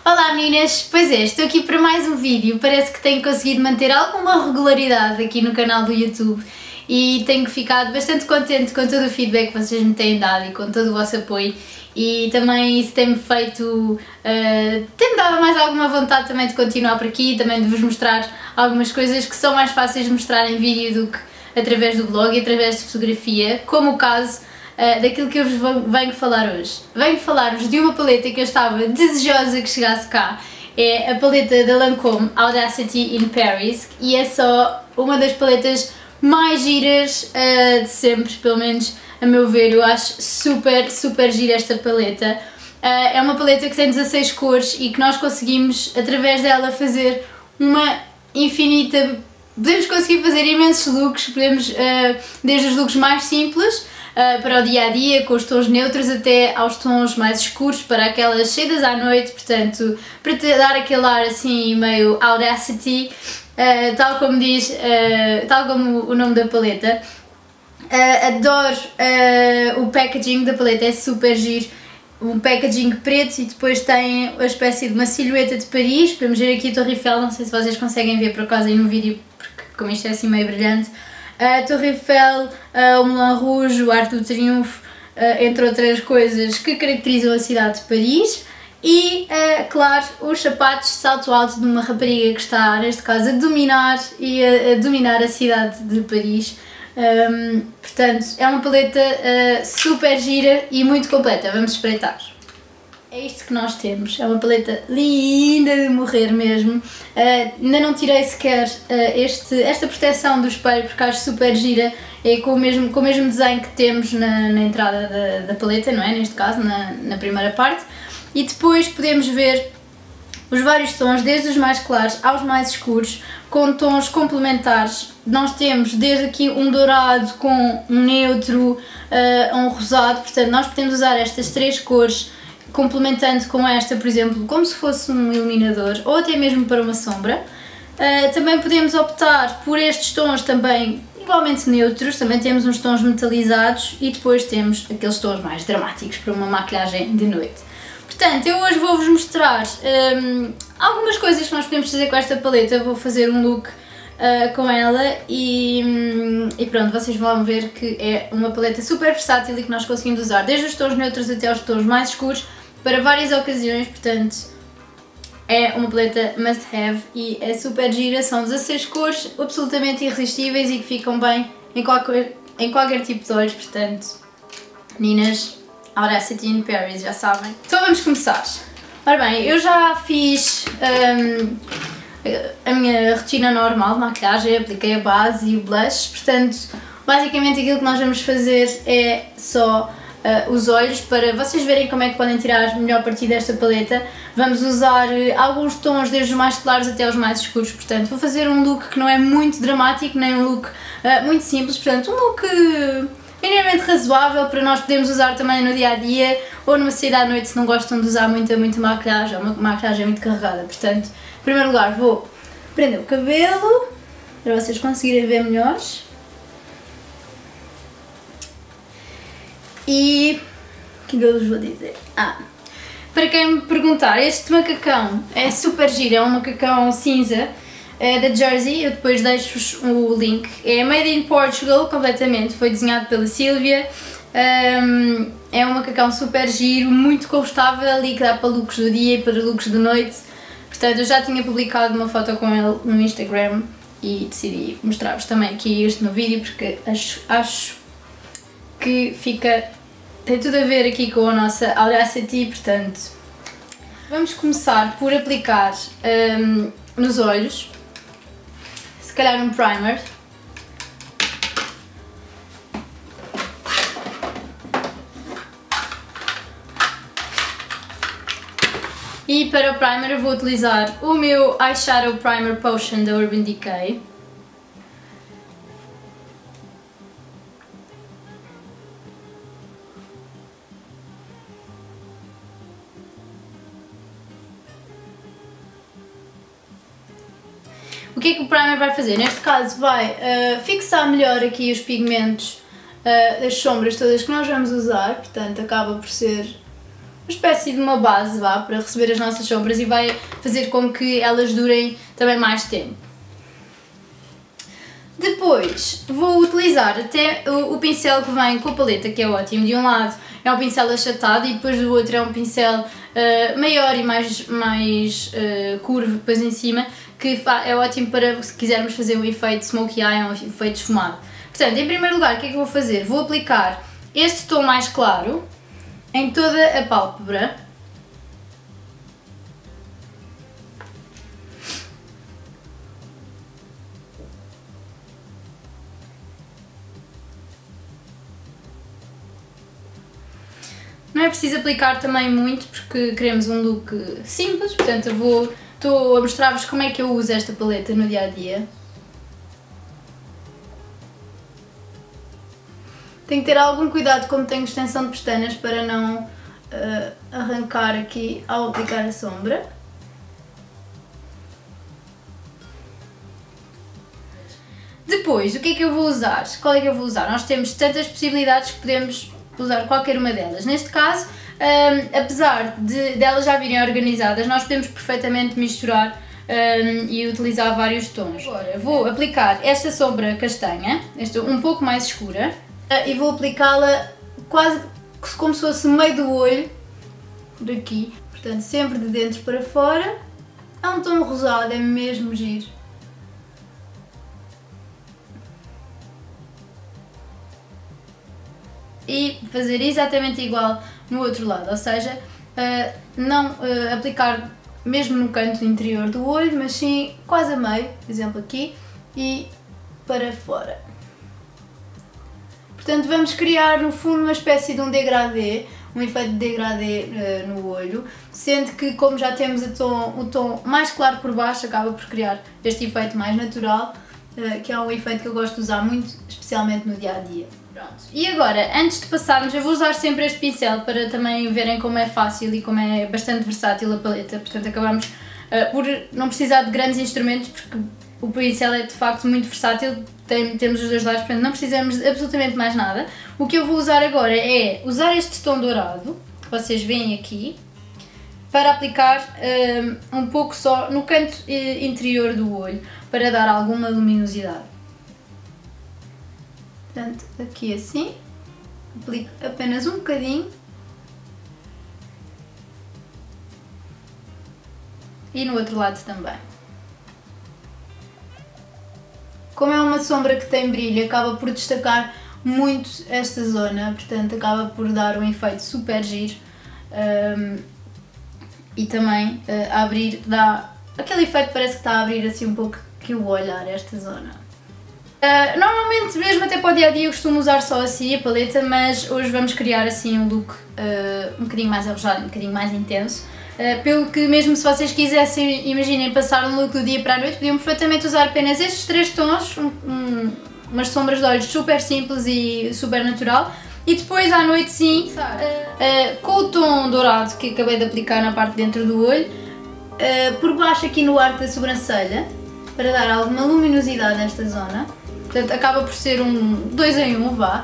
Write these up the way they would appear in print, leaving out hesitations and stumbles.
Olá meninas, pois é, estou aqui para mais um vídeo. Parece que tenho conseguido manter alguma regularidade aqui no canal do YouTube e tenho ficado bastante contente com todo o feedback que vocês me têm dado e com todo o vosso apoio, e também isso tem-me feito, tem-me dado mais alguma vontade também de continuar por aqui e também de vos mostrar algumas coisas que são mais fáceis de mostrar em vídeo do que através do blog e através de fotografia, como o caso daquilo que eu vos venho falar hoje. Venho falar-vos de uma paleta que eu estava desejosa que chegasse cá. É a paleta da Lancôme Audacity in Paris e é só uma das paletas mais giras de sempre, pelo menos a meu ver. Eu acho super gira esta paleta. É uma paleta que tem 16 cores e que nós conseguimos através dela fazer uma infinita... Podemos conseguir fazer imensos looks, podemos desde os looks mais simples para o dia a dia, com os tons neutros, até aos tons mais escuros, para aquelas saídas à noite, portanto, para te dar aquele ar assim meio Audacity, tal como diz, tal como o nome da paleta. Adoro o packaging da paleta, é super giro. Um packaging preto e depois tem a espécie de uma silhueta de Paris. Podemos ver aqui a Torre Eiffel, não sei se vocês conseguem ver por acaso aí no vídeo, porque como isto é assim meio brilhante. A Torre Eiffel, o Moulin Rouge, o Arco do Triunfo, entre outras coisas que caracterizam a cidade de Paris. E, claro, os sapatos de salto alto de uma rapariga que está, neste caso, a dominar a cidade de Paris. Portanto, é uma paleta super gira e muito completa. Vamos espreitar. É isto que nós temos, é uma paleta linda de morrer mesmo. Ainda não tirei sequer esta proteção do espelho porque acho super gira, é com o mesmo desenho que temos na entrada da paleta, não é? Neste caso, na primeira parte. E depois podemos ver os vários tons, desde os mais claros aos mais escuros, com tons complementares. Nós temos desde aqui um dourado com um neutro, um rosado, portanto nós podemos usar estas três cores complementando com esta, por exemplo, como se fosse um iluminador ou até mesmo para uma sombra. Também podemos optar por estes tons também igualmente neutros, também temos uns tons metalizados e depois temos aqueles tons mais dramáticos para uma maquilhagem de noite. Portanto, eu hoje vou-vos mostrar algumas coisas que nós podemos fazer com esta paleta. Vou fazer um look com ela e pronto, vocês vão ver que é uma paleta super versátil e que nós conseguimos usar desde os tons neutros até aos tons mais escuros para várias ocasiões, portanto é uma paleta must have e é super gira. São 16 cores absolutamente irresistíveis e que ficam bem em qualquer tipo de olhos, portanto, meninas, Audacity in Paris, já sabem. Então vamos começar. Ora bem, eu já fiz a minha rotina normal de maquilhagem, apliquei a base e o blush, portanto, basicamente aquilo que nós vamos fazer é só os olhos, para vocês verem como é que podem tirar melhor partido desta paleta. Vamos usar alguns tons, desde os mais claros até os mais escuros, portanto vou fazer um look que não é muito dramático, nem um look muito simples, portanto um look minimamente razoável para nós podermos usar também no dia a dia ou numa saída à noite se não gostam de usar muita maquilhagem, ou uma maquilhagem muito carregada. Portanto, em primeiro lugar vou prender o cabelo para vocês conseguirem ver melhor. E o que eu vos vou dizer? Para quem me perguntar, este macacão é super giro, é um macacão cinza, é da Jersey, eu depois deixo-vos o link. É made in Portugal completamente, foi desenhado pela Silvia. É um macacão super giro, muito confortável e que dá para looks do dia e para looks de noite. Portanto, eu já tinha publicado uma foto com ele no Instagram e decidi mostrar-vos também aqui este no vídeo porque acho que tem tudo a ver aqui com a nossa Audacity. Portanto, vamos começar por aplicar nos olhos, se calhar um primer. E para o primer eu vou utilizar o meu Eyeshadow Primer Potion da Urban Decay. O que é que o primer vai fazer? Neste caso vai fixar melhor aqui os pigmentos das sombras todas que nós vamos usar, portanto acaba por ser espécie de uma base, vá, para receber as nossas sombras e vai fazer com que elas durem também mais tempo. Depois vou utilizar até o pincel que vem com a paleta, que é ótimo. De um lado é um pincel achatado e depois do outro é um pincel maior e mais curvo depois em cima, que é ótimo para se quisermos fazer um efeito smokey eye ou um efeito esfumado. Portanto, em primeiro lugar, o que é que eu vou fazer? Vou aplicar este tom mais claro em toda a pálpebra. Não é preciso aplicar também muito porque queremos um look simples, portanto eu estou a mostrar-vos como é que eu uso esta paleta no dia a dia. Tenho que ter algum cuidado como tenho extensão de pestanas para não arrancar aqui ao aplicar a sombra. Depois, o que é que eu vou usar? Qual é que eu vou usar? Nós temos tantas possibilidades que podemos usar qualquer uma delas. Neste caso, apesar de elas já virem organizadas, nós podemos perfeitamente misturar e utilizar vários tons. Agora vou aplicar esta sombra castanha, esta um pouco mais escura, e vou aplicá-la quase como se fosse meio do olho, por aqui, portanto sempre de dentro para fora. É um tom rosado, é mesmo giro. E fazer exatamente igual no outro lado, ou seja, não aplicar mesmo no canto interior do olho, mas sim quase a meio, por exemplo aqui, e para fora. Portanto vamos criar no fundo uma espécie de um degradê, um efeito de degradê no olho, sendo que como já temos o tom mais claro por baixo, acaba por criar este efeito mais natural, que é um efeito que eu gosto de usar muito, especialmente no dia a dia. Pronto. E agora, antes de passarmos, eu vou usar sempre este pincel para também verem como é fácil e como é bastante versátil a paleta, portanto acabamos por não precisar de grandes instrumentos porque o pincel é de facto muito versátil, temos os dois lados, portanto não precisamos de absolutamente mais nada. O que eu vou usar agora é usar este tom dourado, que vocês veem aqui, para aplicar um pouco só no canto interior do olho, para dar alguma luminosidade. Portanto, aqui assim, aplico apenas um bocadinho e no outro lado também. Como é uma sombra que tem brilho, acaba por destacar muito esta zona, portanto acaba por dar um efeito super giro e também a abrir, dá aquele efeito, parece que está a abrir assim um pouco que o olhar esta zona. Normalmente mesmo até para o dia a dia eu costumo usar só assim a paleta, mas hoje vamos criar assim um look um bocadinho mais arrojado, um bocadinho mais intenso, pelo que mesmo se vocês quisessem, imaginem, passar um look do dia para a noite, podiam perfeitamente usar apenas estes três tons, umas sombras de olhos super simples e super natural, e depois à noite sim, com o tom dourado que acabei de aplicar na parte de dentro do olho, por baixo aqui no arco da sobrancelha, para dar alguma luminosidade nesta zona. Portanto, acaba por ser um 2 em 1, vá.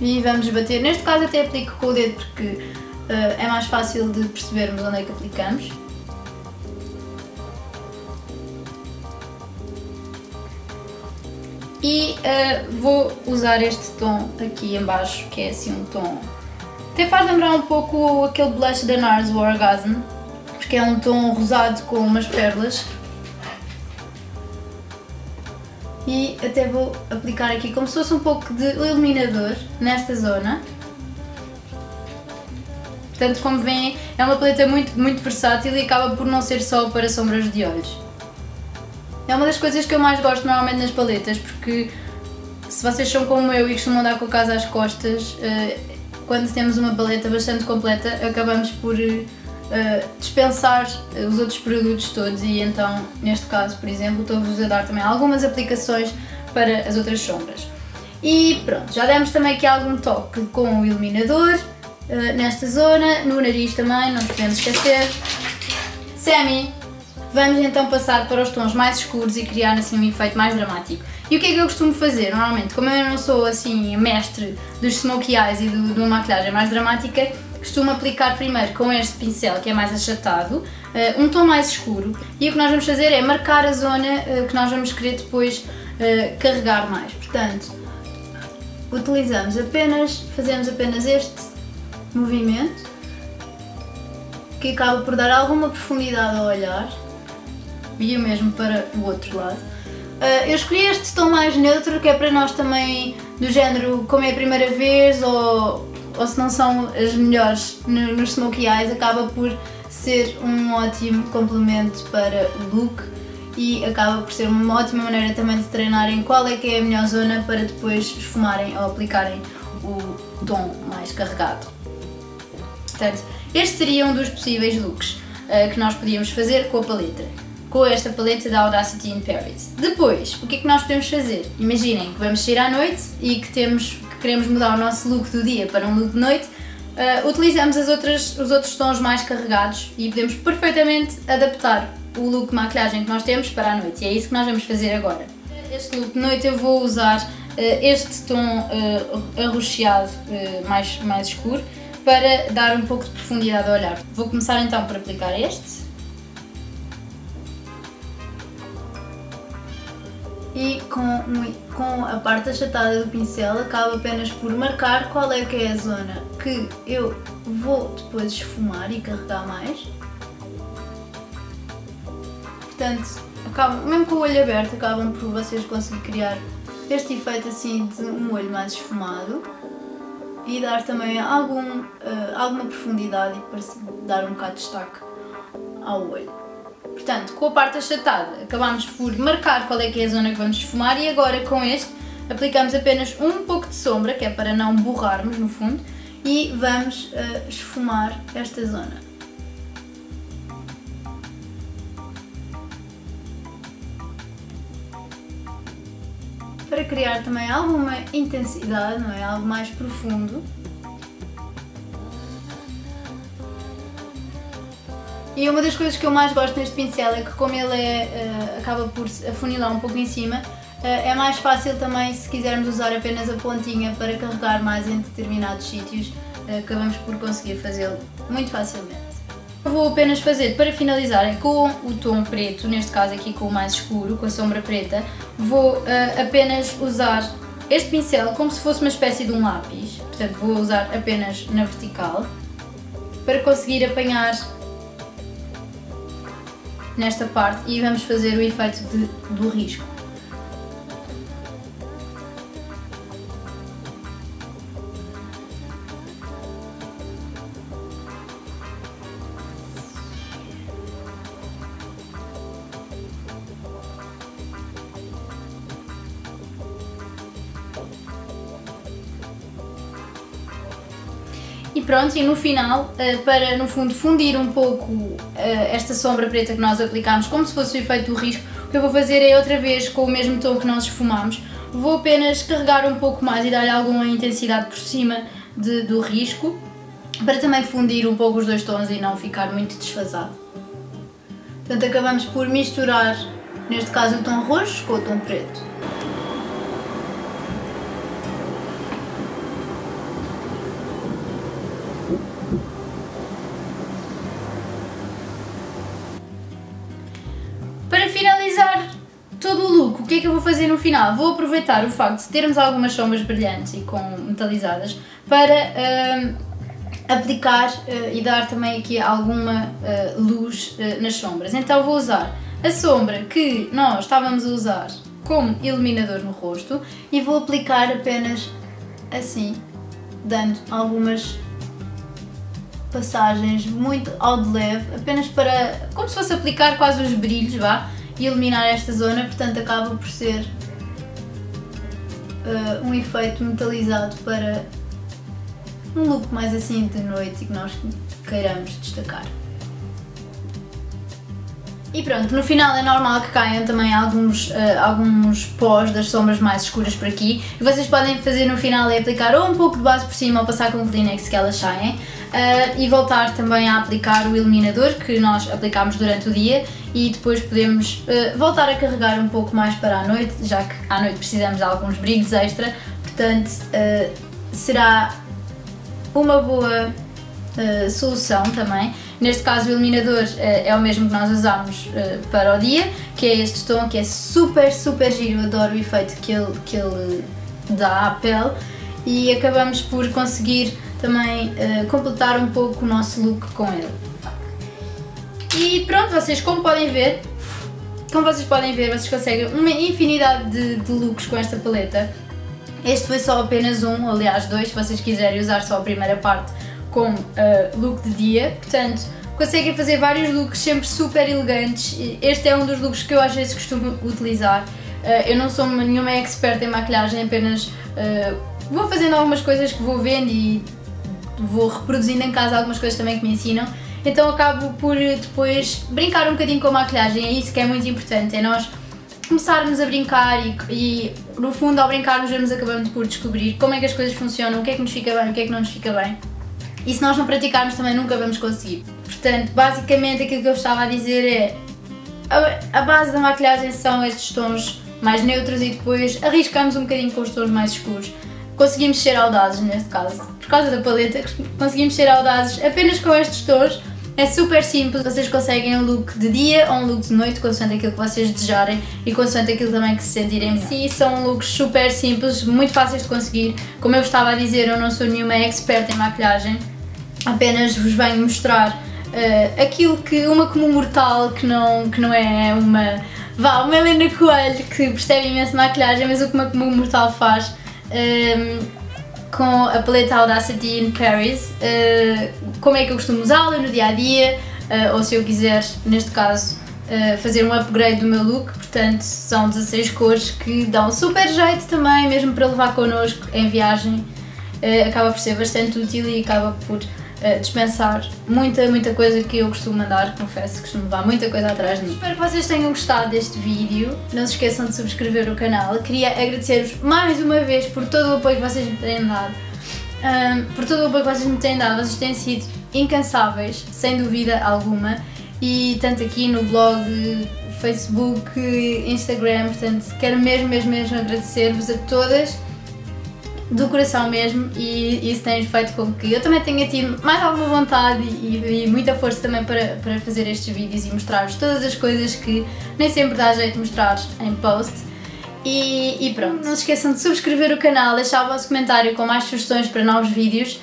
E vamos bater. Neste caso até aplico com o dedo porque é mais fácil de percebermos onde é que aplicamos. E vou usar este tom aqui em baixo, que é assim um tom... Até faz lembrar um pouco aquele blush da NARS, o Orgasm, porque é um tom rosado com umas pérolas. E até vou aplicar aqui como se fosse um pouco de iluminador nesta zona. Portanto, como veem, é uma paleta muito versátil e acaba por não ser só para sombras de olhos. É uma das coisas que eu mais gosto normalmente nas paletas, porque se vocês são como eu e costumam andar com a casa às costas, quando temos uma paleta bastante completa, acabamos por dispensar os outros produtos todos e então, neste caso, por exemplo, estou-vos a dar também algumas aplicações para as outras sombras. E pronto, já demos também aqui algum toque com o iluminador, nesta zona, no nariz também, não podemos esquecer. Semi! Vamos então passar para os tons mais escuros e criar assim um efeito mais dramático. E o que é que eu costumo fazer? Normalmente, como eu não sou assim mestre dos smokey eyes e de uma maquilhagem mais dramática, costumo aplicar primeiro com este pincel que é mais achatado, um tom mais escuro, e o que nós vamos fazer é marcar a zona que nós vamos querer depois carregar mais. Portanto, fazemos apenas este movimento, que acaba por dar alguma profundidade ao olhar, e o mesmo para o outro lado. Eu escolhi este tom mais neutro, que é para nós também, do género, como é a primeira vez, ou se não são as melhores nos smokey eyes, acaba por ser um ótimo complemento para o look e acaba por ser uma ótima maneira também de treinarem qual é que é a melhor zona para depois esfumarem ou aplicarem o tom mais carregado. Portanto, este seria um dos possíveis looks que nós podíamos fazer com a paleta. Com esta paleta da Audacity in Paris. Depois, o que é que nós podemos fazer? Imaginem que vamos sair à noite e que queremos mudar o nosso look do dia para um look de noite, utilizamos os outros tons mais carregados e podemos perfeitamente adaptar o look de maquilhagem que nós temos para a noite, e é isso que nós vamos fazer agora. Este look de noite eu vou usar este tom arroxeado mais escuro para dar um pouco de profundidade ao olhar. Vou começar então por aplicar este. E com a parte achatada do pincel acabo apenas por marcar qual é que é a zona que eu vou depois esfumar e carregar mais. Portanto, mesmo com o olho aberto, acabam por vocês conseguir criar este efeito assim de um olho mais esfumado e dar também alguma profundidade e para dar um bocado de destaque ao olho. Portanto, com a parte achatada acabamos por marcar qual é que é a zona que vamos esfumar, e agora com este aplicamos apenas um pouco de sombra, que é para não borrarmos no fundo, e vamos esfumar esta zona. Para criar também alguma intensidade, não é? Algo mais profundo. E uma das coisas que eu mais gosto neste pincel é que, como ele acaba por afunilar um pouco em cima, é mais fácil também, se quisermos usar apenas a pontinha para carregar mais em determinados sítios, acabamos por conseguir fazê-lo muito facilmente. Eu vou apenas fazer, para finalizar, com o tom preto, neste caso aqui com o mais escuro, com a sombra preta, vou apenas usar este pincel como se fosse uma espécie de um lápis, portanto vou usar apenas na vertical, para conseguir apanhar nesta parte, e vamos fazer o efeito do risco. E pronto, e no final, para no fundo fundir um pouco esta sombra preta que nós aplicámos, como se fosse o efeito do risco, o que eu vou fazer é outra vez com o mesmo tom que nós esfumámos, vou apenas carregar um pouco mais e dar-lhe alguma intensidade por cima do risco, para também fundir um pouco os dois tons e não ficar muito desfasado. Portanto, acabamos por misturar, neste caso, o tom roxo com o tom preto. Para finalizar todo o look, o que é que eu vou fazer no final? Vou aproveitar o facto de termos algumas sombras brilhantes e com metalizadas para aplicar e dar também aqui alguma luz nas sombras. Então vou usar a sombra que nós estávamos a usar como iluminador no rosto e vou aplicar apenas assim, dando algumas passagens muito ao de leve, apenas para, como se fosse aplicar quase os brilhos, vá, e iluminar esta zona, portanto acaba por ser um efeito metalizado para um look mais assim de noite e que nós queiramos destacar. E pronto, no final é normal que caiam também alguns pós das sombras mais escuras por aqui. E vocês podem fazer no final é aplicar ou um pouco de base por cima ou passar com Kleenex que elas saem. E voltar também a aplicar o iluminador que nós aplicámos durante o dia e depois podemos voltar a carregar um pouco mais para a noite, já que à noite precisamos de alguns brilhos extra, portanto será uma boa solução também. Neste caso o iluminador é o mesmo que nós usamos para o dia, que é este tom que é super giro, eu adoro o efeito que ele dá à pele e acabamos por conseguir também completar um pouco o nosso look com ele. E pronto, vocês como vocês podem ver, vocês conseguem uma infinidade de looks com esta paleta. Este foi só apenas um, aliás dois, se vocês quiserem usar só a primeira parte como look de dia, portanto conseguem fazer vários looks sempre super elegantes. Este é um dos looks que eu às vezes costumo utilizar. Eu não sou nenhuma expert em maquilhagem, apenas vou fazendo algumas coisas que vou vendo e vou reproduzindo em casa algumas coisas também que me ensinam, então acabo por depois brincar um bocadinho com a maquilhagem, é isso que é muito importante, é nós começarmos a brincar e no fundo ao brincarmos vamos acabando por descobrir como é que as coisas funcionam, o que é que nos fica bem, o que é que não nos fica bem, e se nós não praticarmos também nunca vamos conseguir. Portanto, basicamente aquilo que eu estava a dizer é a base da maquilhagem são estes tons mais neutros e depois arriscamos um bocadinho com os tons mais escuros. Conseguimos ser audazes neste caso, por causa da paleta, conseguimos ser audazes apenas com estes tons, é super simples, vocês conseguem um look de dia ou um look de noite, consoante aquilo que vocês desejarem e consoante aquilo também que se sentirem melhor. Sim, são looks super simples, muito fáceis de conseguir, como eu estava a dizer, eu não sou nenhuma expert em maquilhagem, apenas vos venho mostrar aquilo que uma como mortal, que não é uma Helena Coelho que percebe imenso maquilhagem, mas o que uma como mortal faz com a paleta Audacity in Paris, como é que eu costumo usá-la no dia a dia, ou se eu quiser, neste caso, fazer um upgrade do meu look. Portanto, são 16 cores que dão super jeito também, mesmo para levar connosco em viagem, acaba por ser bastante útil e acaba por dispensar muita coisa que eu costumo andar, confesso que costumo levar muita coisa atrás de mim. Espero que vocês tenham gostado deste vídeo, não se esqueçam de subscrever o canal. Queria agradecer-vos mais uma vez por todo o apoio que vocês me têm dado, vocês têm sido incansáveis, sem dúvida alguma, e tanto aqui no blog, Facebook, Instagram, portanto quero mesmo agradecer-vos a todas, do coração mesmo, e isso tem feito com que eu também tenha tido mais alguma vontade e muita força também para fazer estes vídeos e mostrar-vos todas as coisas que nem sempre dá jeito de mostrar em post. E pronto, não se esqueçam de subscrever o canal, deixar o vosso comentário com mais sugestões para novos vídeos,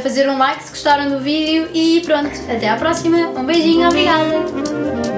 fazer um like se gostaram do vídeo e pronto, até à próxima, um beijinho, obrigada!